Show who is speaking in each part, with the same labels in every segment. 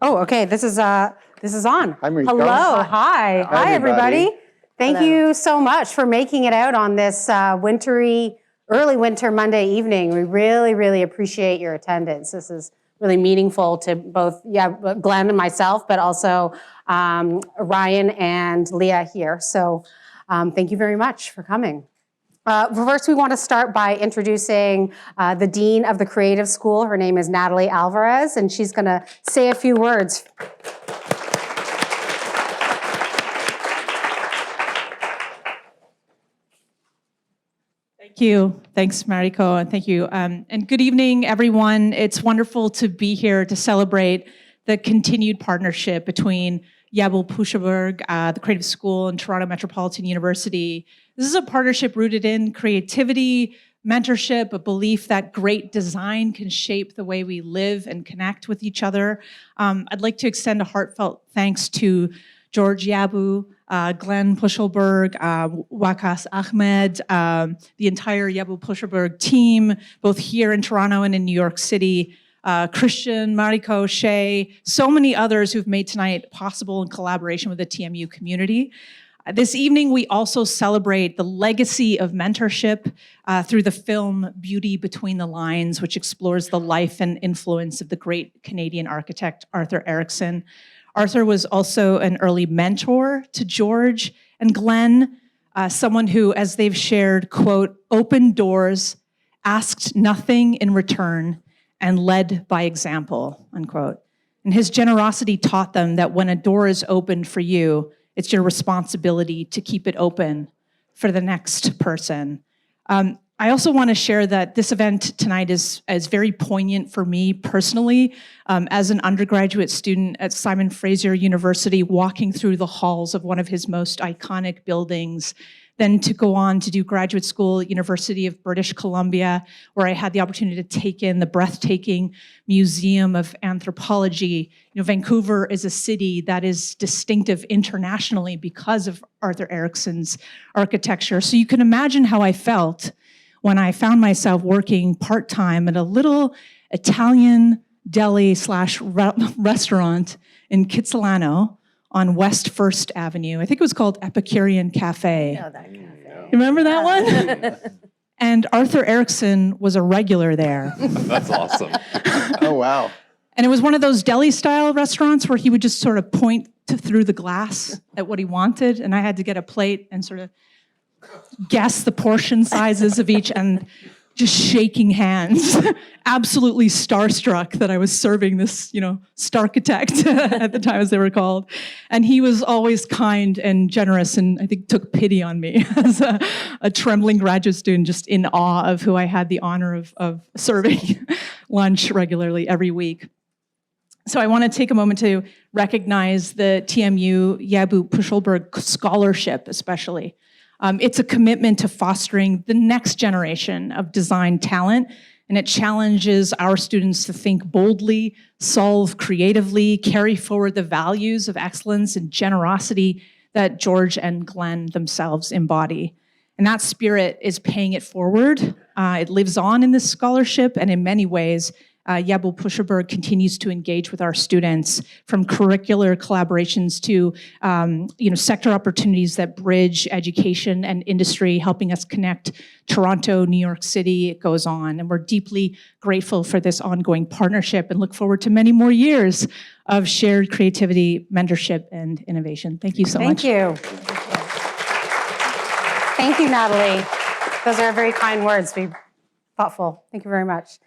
Speaker 1: Oh, okay. This is on.
Speaker 2: Hi, Mariko.
Speaker 1: Hello. Hi. Hi, everybody. Thank you so much for making it out on this early winter Monday evening. We really, really appreciate your attendance. This is really meaningful to both, Glenn and myself, but also Ryan and Leah here. So thank you very much for coming. First, we want to start by introducing the Dean of the Creative School. Her name is Natalie Alvarez, and she's going to say a few words.
Speaker 3: Thank you. Thanks, Mariko, and thank you. And good evening, everyone. It's wonderful to be here to celebrate the continued partnership between Yabul Pushaberg, the Creative School, and Toronto Metropolitan University. This is a partnership rooted in creativity, mentorship, a belief that great design can shape the way we live and connect with each other. I'd like to extend a heartfelt thanks to George Yabu, Glenn Pushelberg, Wakas Ahmed, the entire Yabul Pushelberg team, both here in Toronto and in New York City, Christian, Mariko, Shay, so many others who've made tonight possible in collaboration with the TMU community. This evening, we also celebrate the legacy of mentorship through the film Beauty Between the Lines, which explores the life and influence of the great Canadian architect, Arthur Erickson. Arthur was also an early mentor to George and Glenn, someone who, as they've shared, quote, opened doors, asked nothing in return, and led by example, unquote. And his generosity taught them that when a door is opened for you, it's your responsibility to keep it open for the next person. I also want to share that this event tonight is very poignant for me personally. As an undergraduate student at Simon Fraser University, walking through the halls of one of his most iconic buildings, then to go on to do graduate school at University of British Columbia, where I had the opportunity to take in the breathtaking Museum of Anthropology. You know, Vancouver is a city that is distinctive internationally because of Arthur Erickson's architecture. So you can imagine how I felt when I found myself working part-time at a little Italian deli/restaurant in Kitsilano on West 1st Avenue. I think it was called Epicurean Cafe.
Speaker 1: Oh, that cafe.
Speaker 3: You remember that one? And Arthur Erickson was a regular there.
Speaker 2: That's awesome. Oh, wow.
Speaker 3: And it was one of those deli-style restaurants where he would just sort of point through the glass at what he wanted, and I had to get a plate and sort of guess the portion sizes of each and just shaking hands, absolutely starstruck that I was serving this, Starchitect at the time, as they were called. And he was always kind and generous, and I think took pity on me as a trembling graduate student, just in awe of who I had the honor of serving lunch regularly every week. So I want to take a moment to recognize the TMU Yabul Pushelberg Scholarship, especially. It's a commitment to fostering the next generation of design talent, and it challenges our students to think boldly, solve creatively, carry forward the values of excellence and generosity that George and Glenn themselves embody. And that spirit is paying it forward. It lives on in this scholarship, and in many ways, Yabul Pushelberg continues to engage with our students, from curricular collaborations to sector opportunities that bridge education and industry, helping us connect Toronto, New York City. It goes on, and we're deeply grateful for this ongoing partnership and look forward to many more years of shared creativity, mentorship, and innovation. Thank you so much.
Speaker 1: Thank you. Thank you, Natalie. Those are very kind words. Be thoughtful. Thank you very much.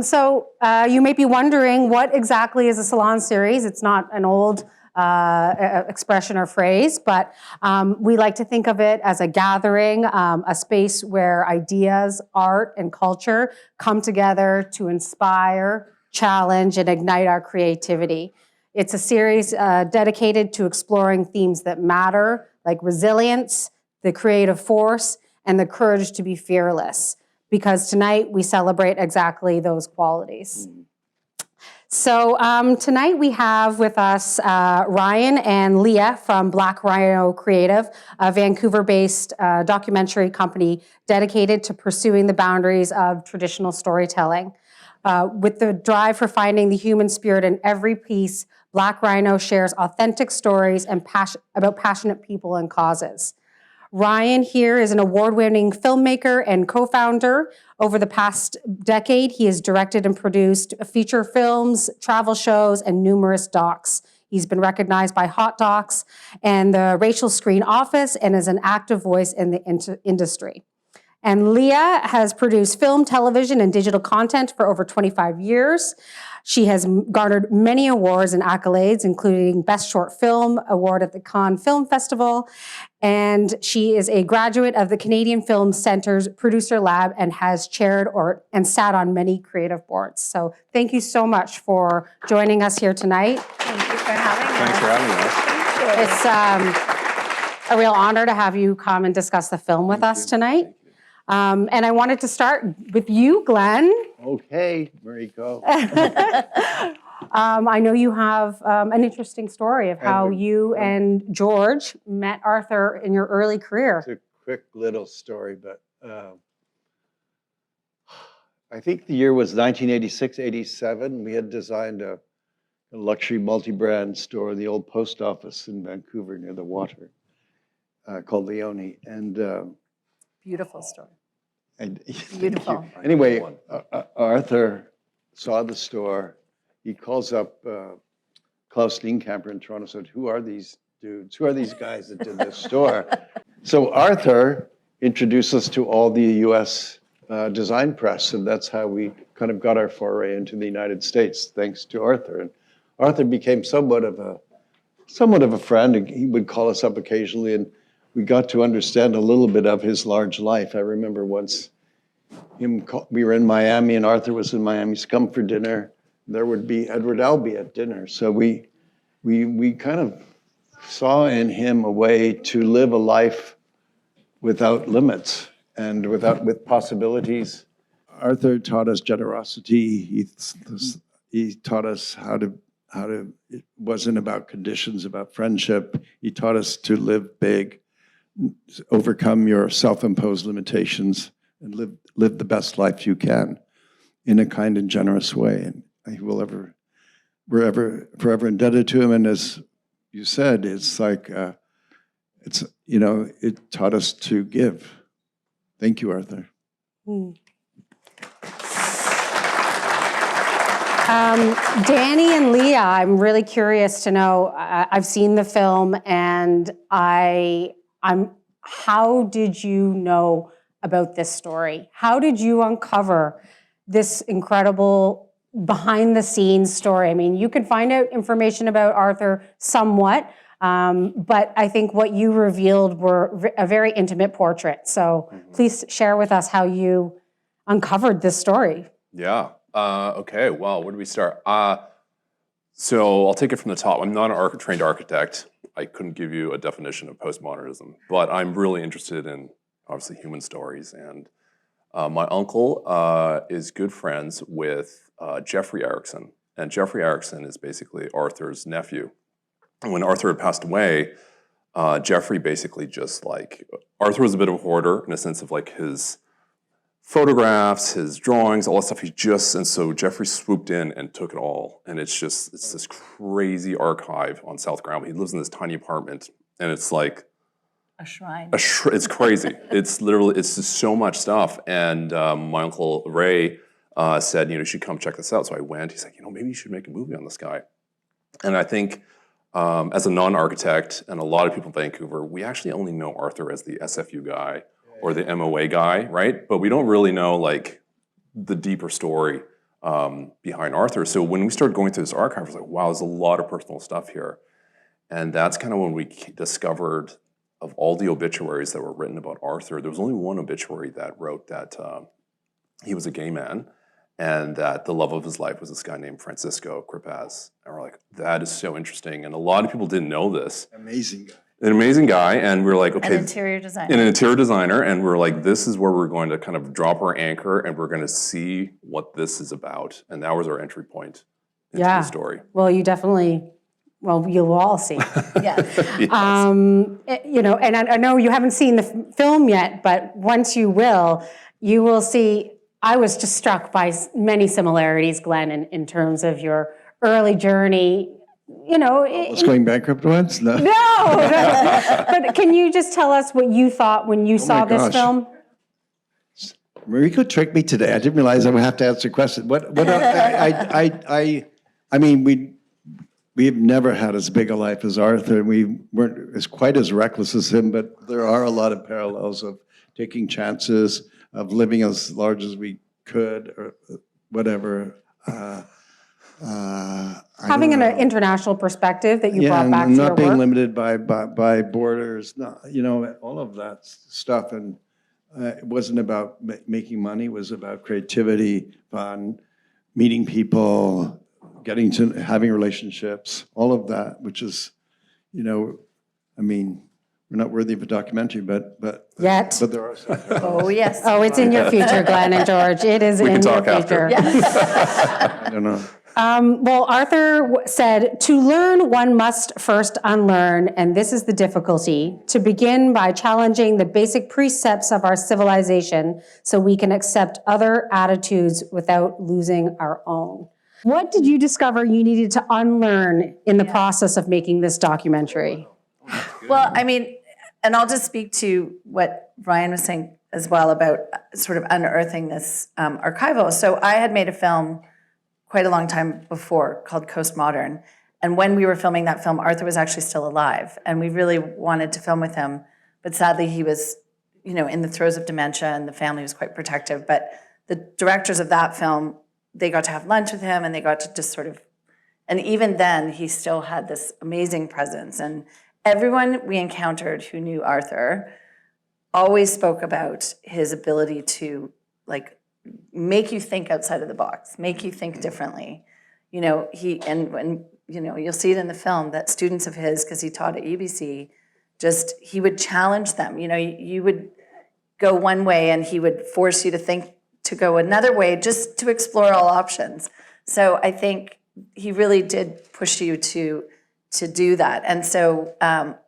Speaker 1: So you may be wondering, what exactly is a Salon Series? It's not an old expression or phrase, but we like to think of it as a gathering, a space where ideas, art, and culture come together to inspire, challenge, and ignite our creativity. It's a series dedicated to exploring themes that matter, like resilience, the creative force, and the courage to be fearless. Because tonight we celebrate exactly those qualities. So tonight we have with us Ryan and Leah from Black Rhino Creative, a Vancouver-based documentary company dedicated to pursuing the boundaries of traditional storytelling. With the drive for finding the human spirit in every piece, Black Rhino shares authentic stories and about passionate people and causes. Ryan here is an award-winning filmmaker and co-founder. Over the past decade, he has directed and produced feature films, travel shows, and numerous docs. He's been recognized by Hot Docs and the Rachel Screen Office and is an active voice in the industry. And Leah has produced film, television, and digital content for over 25 years. She has garnered many awards and accolades, including Best Short Film Award at the Cannes Film Festival. And she is a graduate of the Canadian Film Centre's Producer Lab and has chaired and sat on many creative boards. So thank you so much for joining us here tonight.
Speaker 4: Thank you for having us.
Speaker 2: Thanks for having us.
Speaker 1: It's a real honor to have you come and discuss the film with us tonight. And I wanted to start with you, Glenn.
Speaker 2: Okay, Mariko.
Speaker 1: I know you have an interesting story of how you and George met Arthur in your early career.
Speaker 2: It's a quick little story, but I think the year was 1986, 87. We had designed a luxury multi-brand store in the old post office in Vancouver near the water called Leone. And
Speaker 1: Beautiful story.
Speaker 4: Beautiful.
Speaker 2: anyway, Arthur saw the store. He calls up Klaus Steenkamper in Toronto and said, who are these dudes? Who are these guys that did this store? So Arthur introduced us to all the US design press, and that's how we kind of got our foray into the United States, thanks to Arthur. And Arthur became somewhat of a friend, and he would call us up occasionally, and we got to understand a little bit of his large life. I remember once we were in Miami, and Arthur was in Miami. He's come for dinner. There would be Edward Albee at dinner. So we kind of saw in him a way to live a life without limits and with possibilities. Arthur taught us generosity. He taught us how to, it wasn't about conditions, about friendship. He taught us to live big, overcome your self-imposed limitations, and live the best life you can in a kind and generous way. And we're forever indebted to him. And as you said, it's like, it taught us to give. Thank you, Arthur.
Speaker 1: Danny and Leah, I'm really curious to know, I've seen the film, and how did you know about this story? How did you uncover this incredible behind-the-scenes story? I mean, you can find out information about Arthur somewhat, but I think what you revealed were a very intimate portrait. So please share with us how you uncovered this story.
Speaker 5: Yeah. Okay. Well, where do we start? So I'll take it from the top. I'm not an trained architect. I couldn't give you a definition of postmodernism, but I'm really interested in, obviously, human stories. And my uncle is good friends with Jeffrey Erickson. And Jeffrey Erickson is basically Arthur's nephew. And when Arthur had passed away, Jeffrey basically just Arthur was a bit of a hoarder in a sense of his photographs, his drawings, all that stuff. And so Jeffrey swooped in and took it all. And it's this crazy archive on South Granville. He lives in this tiny apartment, and it's like
Speaker 4: a shrine.
Speaker 5: It's crazy. It's just so much stuff. And my uncle Ray said, you should come check this out. So I went. He's like, maybe you should make a movie on this guy. And I think as a non-architect and a lot of people in Vancouver, we actually only know Arthur as the SFU guy or the MOA guy, right? But we don't really know the deeper story behind Arthur. So when we started going through this archive, I was like, wow, there's a lot of personal stuff here. And that's kind of when we discovered, of all the obituaries that were written about Arthur, there was only one obituary that wrote that he was a gay man and that the love of his life was this guy named Francisco Cripaz. And we're like, that is so interesting. And a lot of people didn't know this.
Speaker 2: Amazing guy.
Speaker 5: An amazing guy, and we're like, okay.
Speaker 4: An interior designer.
Speaker 5: An interior designer, and we're like, this is where we're going to kind of drop our anchor, and we're going to see what this is about. And that was our entry point into the story.
Speaker 1: Well, you'll all see.
Speaker 4: Yes.
Speaker 5: Yes.
Speaker 1: And I know you haven't seen the film yet, but once you will see, I was just struck by many similarities, Glenn, in terms of your early journey you know,
Speaker 2: Was going bankrupt once? No.
Speaker 1: no. But can you just tell us what you thought when you saw this
Speaker 2: gosh.
Speaker 1: film?
Speaker 2: Mariko tricked me today. I didn't realize I would have to answer a question. I mean, we've never had as big a life as Arthur. We weren't as quite as reckless as him, but there are a lot of parallels of taking chances, of living as large as we could, or whatever.
Speaker 1: Having an international perspective that you brought back to
Speaker 2: and
Speaker 1: your
Speaker 2: not being
Speaker 1: work.
Speaker 2: limited by borders, you know, all of that stuff. And it wasn't about making money. It was about creativity, fun, meeting people, having relationships, all of that, which is, you know, I mean, we're not worthy of a documentary, but
Speaker 1: Yet.
Speaker 2: but there are some.
Speaker 4: Oh, yes.
Speaker 1: Oh, it's in your future, Glenn and George. It is in your
Speaker 5: talk after.
Speaker 1: future.
Speaker 2: I don't know.
Speaker 1: Well, Arthur said, to learn, one must first unlearn, and this is the difficulty, to begin by challenging the basic precepts of our civilization so we can accept other attitudes without losing our own. What did you discover you needed to unlearn in the process of making this documentary?
Speaker 4: Well, I mean, and I'll just speak to what Ryan was saying as well about sort of unearthing this archival. So I had made a film quite a long time before called Coast Modern. And when we were filming that film, Arthur was actually still alive. And we really wanted to film with him. But sadly, he was, you know, in the throes of dementia and the family was quite protective. But the directors of that film, they got to have lunch with him and they got to just sort of, and even then he still had this amazing presence. And everyone we encountered who knew Arthur always spoke about his ability to like make you think outside of the box, make you think differently. You know, when you know, you'll see it in the film that students of his, because he taught at UBC, he would challenge them. You know, you would go one way and he would force you to think to go another way just to explore all options. So I think he really did push you to do that. And so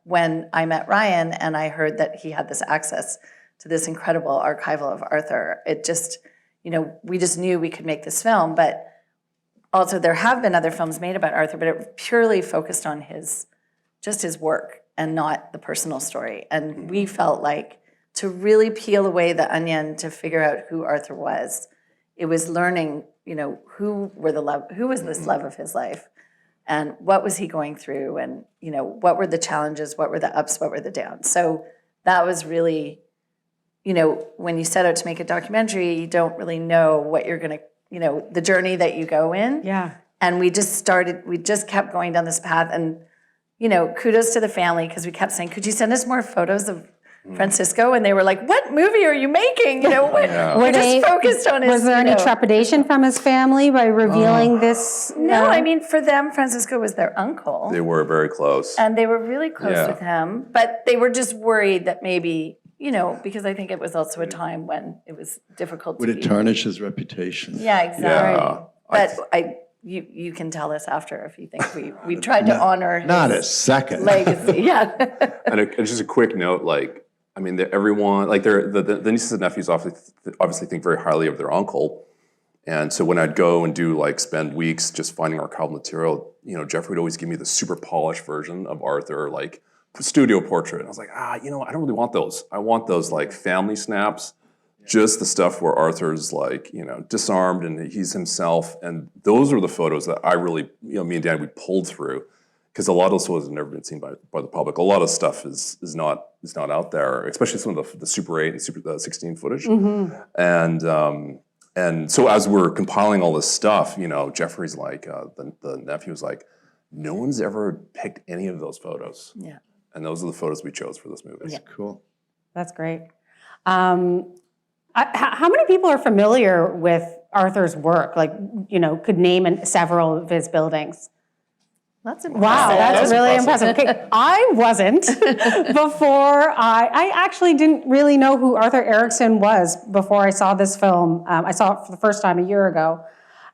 Speaker 4: when I met Ryan and I heard that he had this access to this incredible archival of Arthur, it just, you know, we just knew we could make this film. But also there have been other films made about Arthur, but it purely focused on his work and not the personal story. And we felt like to really peel away the onion to figure out who Arthur was, it was learning, you know, who was this love of his life, and what was he going through, and, you know, what were the challenges, what were the ups, what were the downs. So that was really, you know, when you set out to make a documentary, you don't really know what you're going to, you know, the journey that you go in.
Speaker 1: Yeah.
Speaker 4: And we just kept going down this path. And, you know, kudos to the family, because we kept saying, could you send us more photos of Francisco? And they were like, what movie are you making? You know, we're just focused on his.
Speaker 1: Was there any trepidation from his family by revealing this?
Speaker 4: No, I mean, for them, Francisco was their uncle.
Speaker 5: They were very close.
Speaker 4: And they were really close with him. But they were just worried that maybe, you know, because I think it was also a time when it was difficult
Speaker 2: Would it tarnish his reputation?
Speaker 4: Yeah, exactly.
Speaker 5: Yeah.
Speaker 4: But you can tell us after if you think we tried to honor his
Speaker 2: Not a second.
Speaker 4: legacy. Yeah.
Speaker 5: And just a quick note, like, I mean, everyone, like, the nieces and nephews obviously think very highly of their uncle. And so when I'd go and spend weeks just finding archival material, you know, Jeffrey would always give me the super polished version of Arthur, like, studio portrait. And I was like, you know, I don't really want those. I want those, like, family snaps, just the stuff where Arthur's, like, you know, disarmed and he's himself. And those are the photos that I really, you know, me and Dan, we pulled through. Because a lot of those photos have never been seen by the public. A lot of stuff is not out there, especially some of the Super 8 and Super 16 footage. Mm-hmm. And so as we're compiling all this stuff, you know, Jeffrey's like, the nephew was like, no one's ever picked any of those photos.
Speaker 4: Yeah.
Speaker 5: And those are the photos we chose for this movie.
Speaker 2: That's cool.
Speaker 1: That's great. How many people are familiar with Arthur's work? Like, you know, could name several of his buildings?
Speaker 4: That's impressive.
Speaker 1: Wow, that's really impressive. Okay, I wasn't before. I actually didn't really know who Arthur Erickson was before I saw this film. I saw it for the first time a year ago,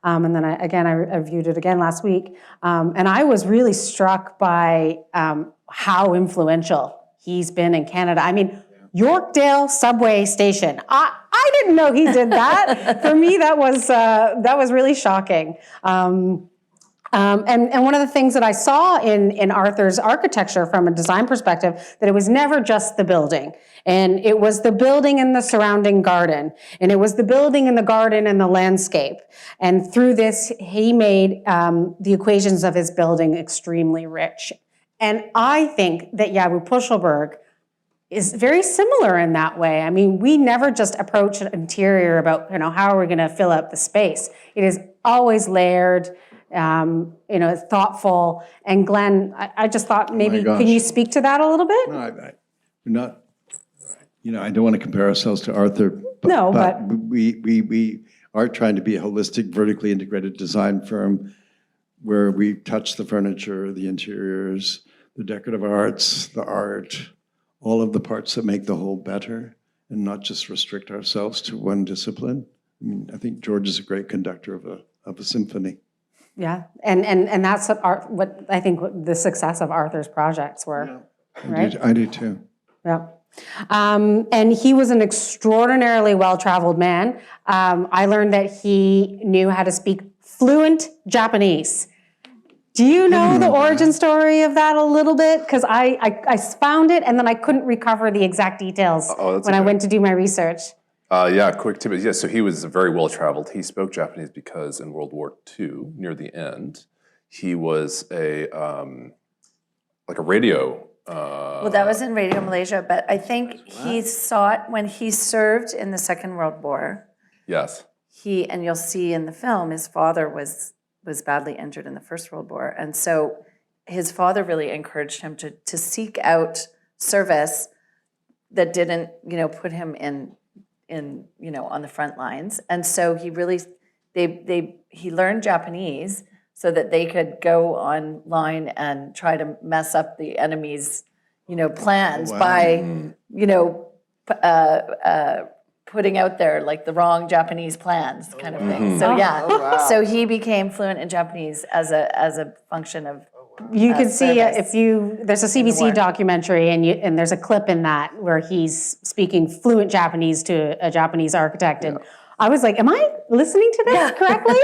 Speaker 1: and then I viewed it again last week. And I was really struck by how influential he's been in Canada. I mean, Yorkdale subway station. I didn't know he did that. For me, that was really shocking. And one of the things that I saw in Arthur's architecture from a design perspective, that it was never just the building. And it was the building and the surrounding garden. And it was the building and the garden and the landscape. And through this, he made the equations of his building extremely rich. And I think that Yabu Puschelberg is very similar in that way. I mean, we never just approach an interior about, how are we going to fill up the space? It is always layered, thoughtful. And Glenn, I just thought maybe, can you speak to that a little bit?
Speaker 2: No, we're not, I don't want to compare ourselves to Arthur, but we are trying to be a holistic, vertically integrated design firm where we touch the furniture, the interiors, the decorative arts, the art, all of the parts that make the whole better, and not just restrict ourselves to one discipline. I mean, I think George is a great conductor of a symphony.
Speaker 1: Yeah, and that's what I think the success of Arthur's projects were. Right?
Speaker 2: I do too.
Speaker 1: Yeah. And he was an extraordinarily well-traveled man. I learned that he knew how to speak fluent Japanese. Do you know the origin story of that a little bit? Because I found it and then I couldn't recover the exact details when I went to do my research.
Speaker 5: Quick tip. Yeah, so he was very well traveled. He spoke Japanese because in World War II, near the end, he was a radio.
Speaker 4: Well, that was in Radio Malaysia, but I think he saw it when he served in the Second World War.
Speaker 5: Yes.
Speaker 4: And you'll see in the film, his father was badly injured in the First World War. And so his father really encouraged him to seek out service that didn't, put him in on the front lines. And so he really, he learned Japanese so that they could go online and try to mess up the enemy's, plans by, putting out there like the wrong Japanese plans kind of thing. So so he became fluent in Japanese as a function of
Speaker 1: you can see
Speaker 4: service.
Speaker 1: there's a CBC documentary and there's a clip in that where he's speaking fluent Japanese to a Japanese architect, and I was like, am I listening to this correctly?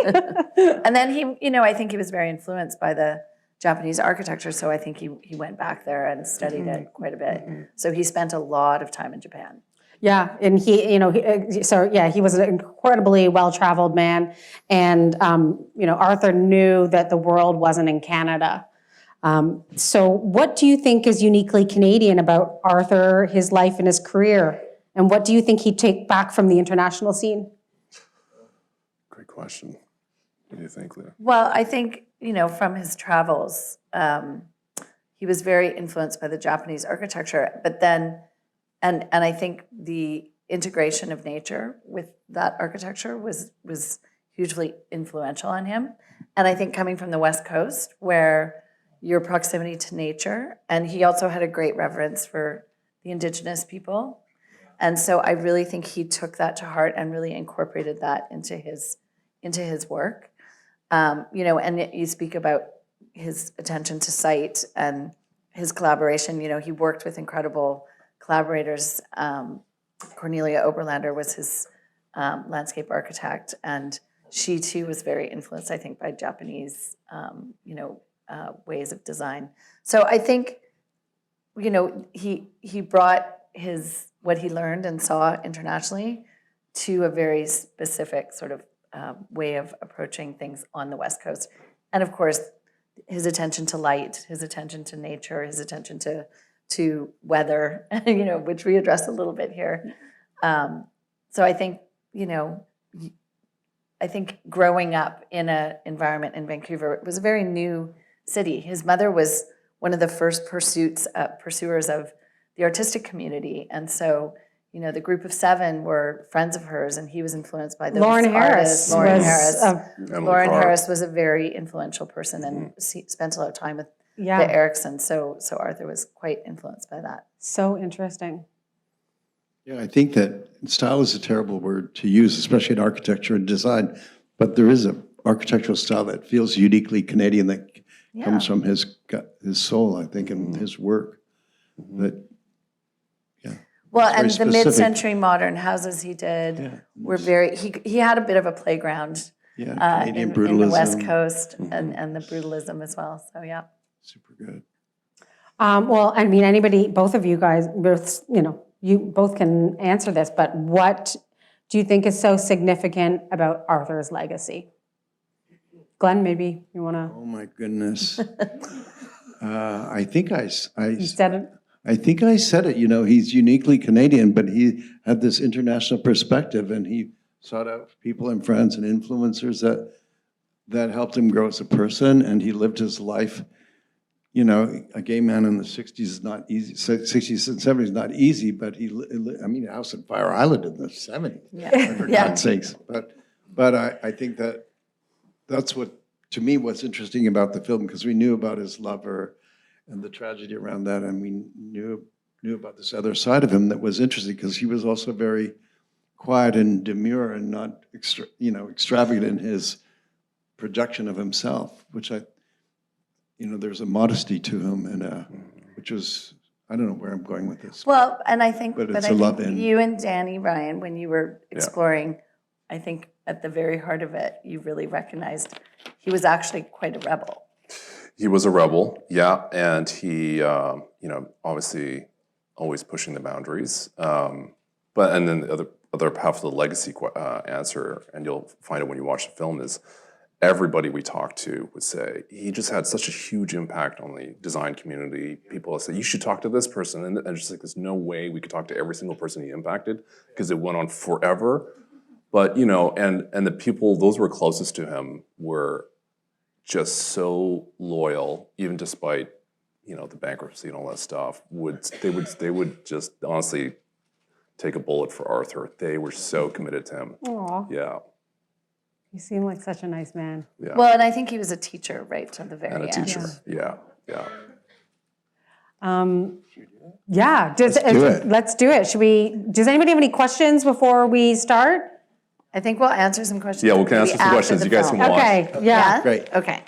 Speaker 4: And then he, I think he was very influenced by the Japanese architecture, so I think he went back there and studied it quite a bit. So he spent a lot of time in Japan.
Speaker 1: Yeah, and he was an incredibly well-traveled man, and Arthur knew that the world wasn't in Canada. So what do you think is uniquely Canadian about Arthur, his life and his career? And what do you think he'd take back from the international scene?
Speaker 5: Great question. What do you think, Leah?
Speaker 4: Well, I think, from his travels, he was very influenced by the Japanese architecture, but then, and I think the integration of nature with that architecture was hugely influential on him. And I think coming from the West Coast, where your proximity to nature, and he also had a great reverence for the Indigenous people. And so I really think he took that to heart and really incorporated that into his work. And you speak about his attention to site and his collaboration. He worked with incredible collaborators. Cornelia Oberlander was his landscape architect, and she too was very influenced, I think, by Japanese, ways of design. So I think, he brought what he learned and saw internationally to a very specific sort of way of approaching things on the West Coast. And of course, his attention to light, his attention to nature, his attention to weather, which we address a little bit here. So I think, growing up in an environment in Vancouver, it was a very new city. His mother was one of the first pursuers of the artistic community. And so, the group of 7 were friends of hers, and he was influenced by those artists. Lauren Harris was a very influential person and spent a lot of time with the Erickson. So Arthur was quite influenced by that.
Speaker 1: So interesting.
Speaker 2: Yeah, I think that style is a terrible word to use, especially in architecture and design, but there is an architectural style that feels uniquely Canadian that comes from his soul, I think, and his work. That,
Speaker 4: well, and the mid-century modern houses he did were very, he had a bit of a playground
Speaker 2: Yeah, Canadian
Speaker 4: in the West
Speaker 2: brutalism.
Speaker 4: Coast and the brutalism as well. So yeah.
Speaker 2: Super good.
Speaker 1: Well, I mean, anybody, both of you guys, both, you both can answer this, but what do you think is so significant about Arthur's legacy? Glenn, maybe you want to,
Speaker 2: Oh my goodness. I think
Speaker 1: you said it?
Speaker 2: I think I said it. He's uniquely Canadian, but he had this international perspective, and he sought out people and friends and influencers that helped him grow as a person, and he lived his life. A gay man in the 60s is not easy. 60s and 70s is not easy, but House on Fire Island in the 70s.
Speaker 4: Yeah.
Speaker 2: For
Speaker 4: Yeah.
Speaker 2: God's sakes. But I think that's what, to me, what's interesting about the film, because we knew about his lover and the tragedy around that, and we knew about this other side of him that was interesting, because he was also very quiet and demure and not extravagant in his projection of himself, which there's a modesty to him, and which was, I don't know where I'm going with this.
Speaker 4: Well, and I think,
Speaker 2: But
Speaker 4: but
Speaker 2: it's
Speaker 4: I
Speaker 2: a love
Speaker 4: think
Speaker 2: in.
Speaker 4: you and Danny Ryan, when you were exploring, I think at the very heart of it, you really recognized he was actually quite a rebel.
Speaker 5: He was a rebel, yeah, and he, obviously always pushing the boundaries. And then the other half of the legacy answer, and you'll find it when you watch the film, is everybody we talked to would say he just had such a huge impact on the design community. People would say, you should talk to this person, and just like, there's no way we could talk to every single person he impacted, because it went on forever. But and the people, those who were closest to him, were just so loyal, even despite the bankruptcy and all that stuff. They would just honestly take a bullet for Arthur. They were so committed to him.
Speaker 1: Aw,
Speaker 5: Yeah,
Speaker 1: you seem like such a nice man.
Speaker 5: yeah.
Speaker 4: Well, and I think he was a teacher right to the very
Speaker 5: And a
Speaker 4: end.
Speaker 5: teacher. Yeah, yeah.
Speaker 1: Yeah,
Speaker 2: do it.
Speaker 1: let's do it. Does anybody have any questions before we start?
Speaker 4: I think we'll answer some questions.
Speaker 5: Yeah, we can answer
Speaker 4: maybe
Speaker 5: some
Speaker 4: after
Speaker 5: questions.
Speaker 4: the
Speaker 5: You guys
Speaker 4: film.
Speaker 5: can watch.
Speaker 1: Okay, yeah.
Speaker 2: Great.
Speaker 4: Okay.